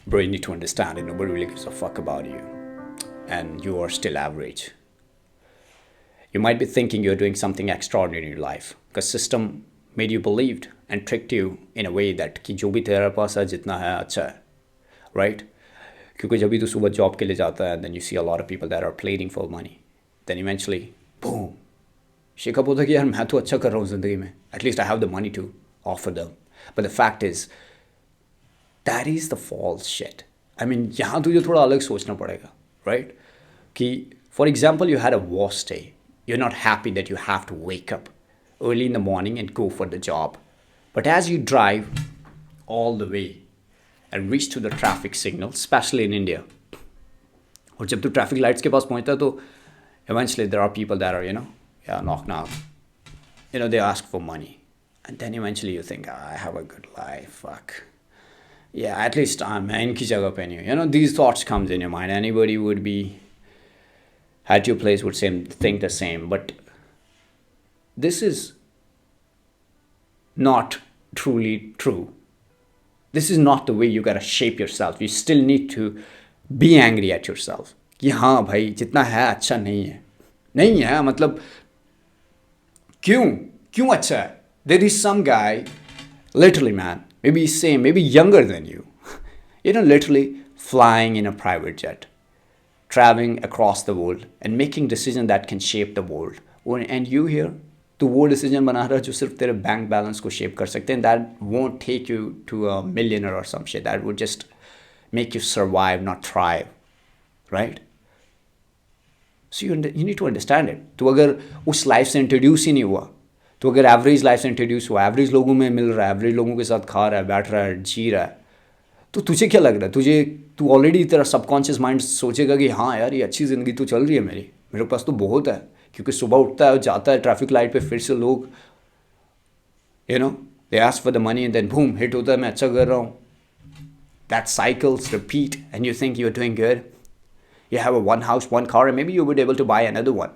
Bro, you need to understand it. Nobody really gives a fuck about you. And you are still average. You might be thinking you're doing something extraordinary in your life because system made you believed and tricked you in a way that कि जो भी तेरा पास है जितना है अच्छा है, right? क्योंकि जब भी तू सुबह जॉब के लिए जाता है, then you see a lot of people that are pleading for money. Then eventually, boom, शेखअप होता है कि यार मैं तो अच्छा कर रहा हूँ ज़िंदगी में. At least I have the money to offer them. But the fact is, that is the false shit. I mean, यहाँ तुझे थोड़ा अलग सोचना पड़ेगा, right? कि for example, you had a worst day. You're not happy that you have to wake up early in the morning and go for the job. But as you drive all the way and reach to the traffic signal, especially in India, और जब तू traffic lights के पास पहुंचता है तो eventually there are people that are, yeah, knock. They ask for money. And then eventually you think, I have a good life, fuck. Yeah, at least मैं इनकी जगह पे नहीं हूँ. These thoughts comes in your mind. Anybody would be at your place would think the same. But this is not truly true. This is not the way you gotta shape yourself. You still need to be angry at yourself. कि हाँ भाई जितना है अच्छा नहीं है मतलब क्यों अच्छा है? There is some guy, literally man, maybe same, maybe younger than you, literally flying in a private jet, traveling across the world and making decisions that can shape the world. And you here, तो वो decision बना रहा जो सिर्फ तेरे bank balance को shape कर सकते हैं. That won't take you to a millionaire or some shit. That would just make you survive, not thrive, right? So you need to understand it. तो अगर उस life से introduce ही नहीं हुआ, तो अगर एवरेज लाइफ से इंट्रोड्यूस हुआ, एवरेज लोगों में मिल रहा है, एवरेज लोगों के साथ खा रहा है, बैठ रहा है, जी रहा है, तो तुझे क्या लग रहा है? तू ऑलरेडी तेरा सबकॉन्शियस माइंड सोचेगा कि हाँ यार ये अच्छी ज़िंदगी तो चल रही है मेरे पास तो बहुत है. क्योंकि सुबह उठता है और जाता है ट्रैफिक लाइट पे, फिर से लोग they ask for the money and then boom hit होता है, मैं अच्छा कर रहा हूँ. That cycles repeat and you think you are doing good. You have a one house, one car, and maybe you would be able to buy another one.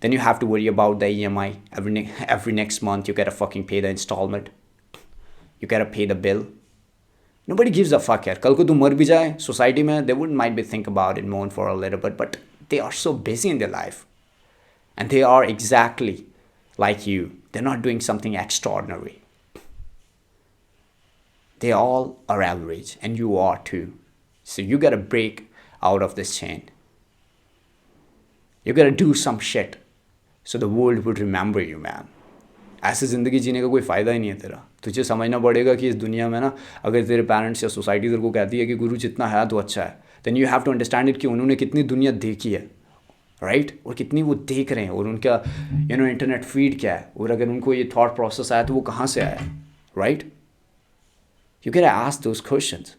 Then you have to worry about the EMI. Every next month, you gotta fucking pay the installment. You gotta pay the bill. Nobody gives a fuck यार. कल को तू मर भी जाए society में, they would might be think about it, mourn for a little bit, but they are so busy in their life. And they are exactly like you. They're not doing something extraordinary. They all are average, and you are too. So you gotta break out of this chain. You gotta do some shit so the world would remember you, man. ऐसे ज़िंदगी जीने का कोई फ़ायदा ही नहीं है तेरा. तुझे समझना पड़ेगा कि इस दुनिया में ना, अगर तेरे पेरेंट्स या सोसाइटी तेरे को कहती है कि गुरु जितना है तो अच्छा है, then you have to understand it कि उन्होंने कितनी दुनिया देखी है, right? और कितनी वो देख रहे हैं, और उनका इंटरनेट फीड क्या है, और अगर उनको ये थॉट प्रोसेस आया तो वो कहाँ से आया, right? You gotta ask those questions.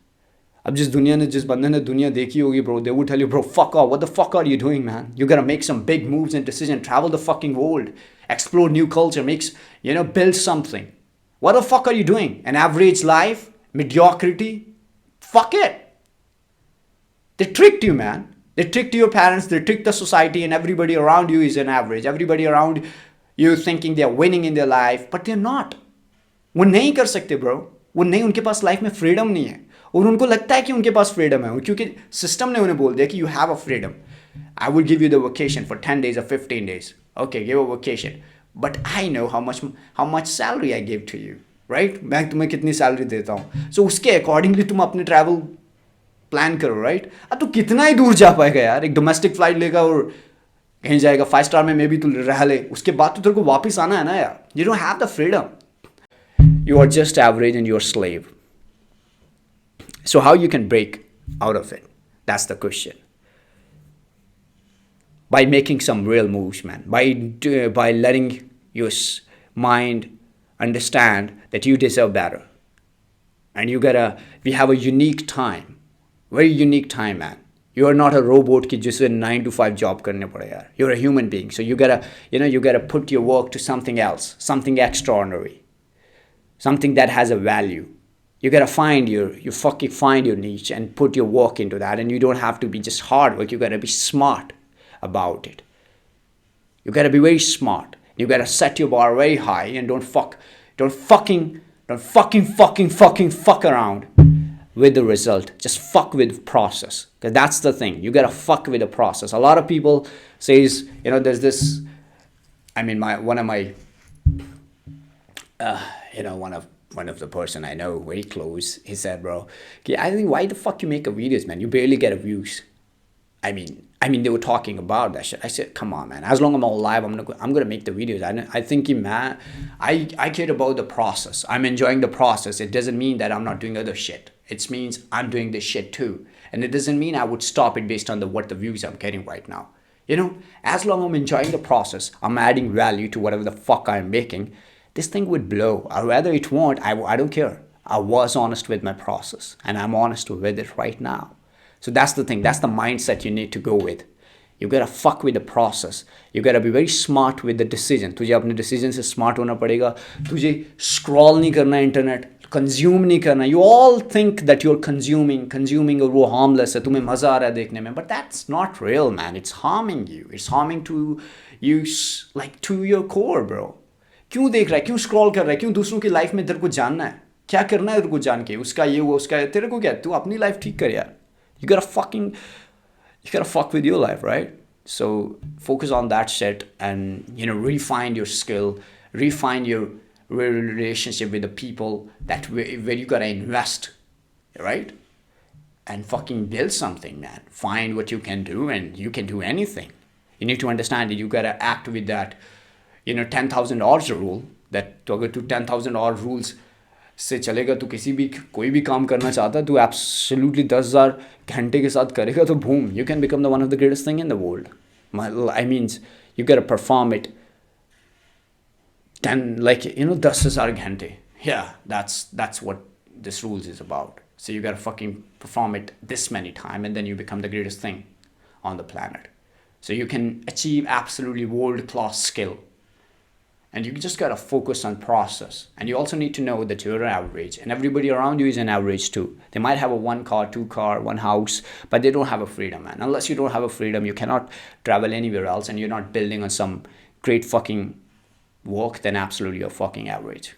अब जिस बंदे ने दुनिया देखी होगी, bro, they would tell you, bro, fuck off. What the fuck are you doing, man? You gotta make some big moves and decisions. Travel the fucking world. Explore new culture. Build something. What the fuck are you doing? An average life? Mediocrity? Fuck it. They tricked you, man. They tricked your parents. They tricked the society, and everybody around you is an average. Everybody around you thinking they're winning in their life, but they're not. वो नहीं कर सकते, bro. वो नहीं, उनके पास life में freedom नहीं है. और उनको लगता है कि उनके पास फ्रीडम है, क्योंकि सिस्टम ने उन्हें बोल दिया कि you have a freedom. I will give you the vacation for 10 days or 15 days. Okay, give a vacation, but I know how much salary I give to you, right? मैं तुम्हें कितनी सैलरी देता हूँ, सो उसके अकॉर्डिंगली तुम अपने travel plan करो, right? अब तो कितना ही दूर जा पाएगा यार. एक डोमेस्टिक फ्लाइट लेगा और कहीं जाएगा 5 स्टार में, मे बी तू रह ले, उसके बाद तो तेरे को वापस आना है ना यार. You don't have the freedom. You are just average and you are slave. So how you can break out of it? That's the question. By making some real moves, man. By letting your mind understand that you deserve better. And we have a unique time. Very unique time, man. You are not a robot ki jisse 9 to 5 job karne pade yaar. You're a human being. So you gotta put your work to something else. Something extraordinary. Something that has a value. You gotta find your niche and put your work into that. And you don't have to be just hard work. You gotta be smart about it. You gotta be very smart. You gotta set your bar very high and don't fuck around. with the result. Just fuck with process. Because that's the thing. You gotta fuck with the process. A lot of people says, there's this. I mean, one of my, one of the person I know very close. He said, bro, I think why the fuck you make a videos, man? You barely get a views. I mean, they were talking about that shit. I said, come on, man. As long as I'm alive, I'm gonna make the videos. I think, man, I care about the process. I'm enjoying the process. It doesn't mean that I'm not doing other shit. It means I'm doing this shit too, and it doesn't mean I would stop it based on what the views I'm getting right now. As long as I'm enjoying the process, I'm adding value to whatever the fuck I'm making. This thing would blow. Or whether it won't, I don't care. I was honest with my process, and I'm honest with it right now. So that's the thing. That's the mindset you need to go with. You gotta fuck with the process. You gotta be very smart with the decision. तुझे अपने decision से smart होना पड़ेगा. तुझे scroll नहीं करना internet, consume नहीं करना. You all think that you're consuming और वो harmless है. तुम्हें मजा आ रहा है देखने में. But that's not real, man. It's harming you. It's harming to you, like to your core, bro. क्यों देख रहा है? क्यों scroll कर रहा है? क्यों दूसरों की life में तेरे को जानना है? क्या करना है तेरे को जान के? उसका ये हुआ, उसका तेरे को क्या? तू अपनी life ठीक कर यार. You gotta fuck with your life, right? So focus on that shit and refine your skill, refine your relationship with the people where you gotta invest, right? And fucking build something, man. Find what you can do, and you can do anything. You need to understand that you gotta act with that, 10,000 odds rule. That to अगर तू 10,000 odd rules से चलेगा तो कोई भी काम करना चाहता है तो एब्सोल्युटली 10,000 घंटे के साथ करेगा तो boom, you can become the one of the greatest thing in the world. I means you gotta perform it 10,000 घंटे. Yeah, that's what this rules is about. So you gotta fucking perform it this many times, and then you become the greatest thing on the planet. So you can achieve absolutely world-class skill. And you just gotta focus on process. And you also need to know that you're an average, and everybody around you is an average too. They might have a 1 car, 2 car, 1 house, but they don't have a freedom, man. Unless you don't have a freedom, you cannot travel anywhere else, and you're not building on some great fucking work, then absolutely you're fucking average.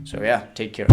So yeah, take care.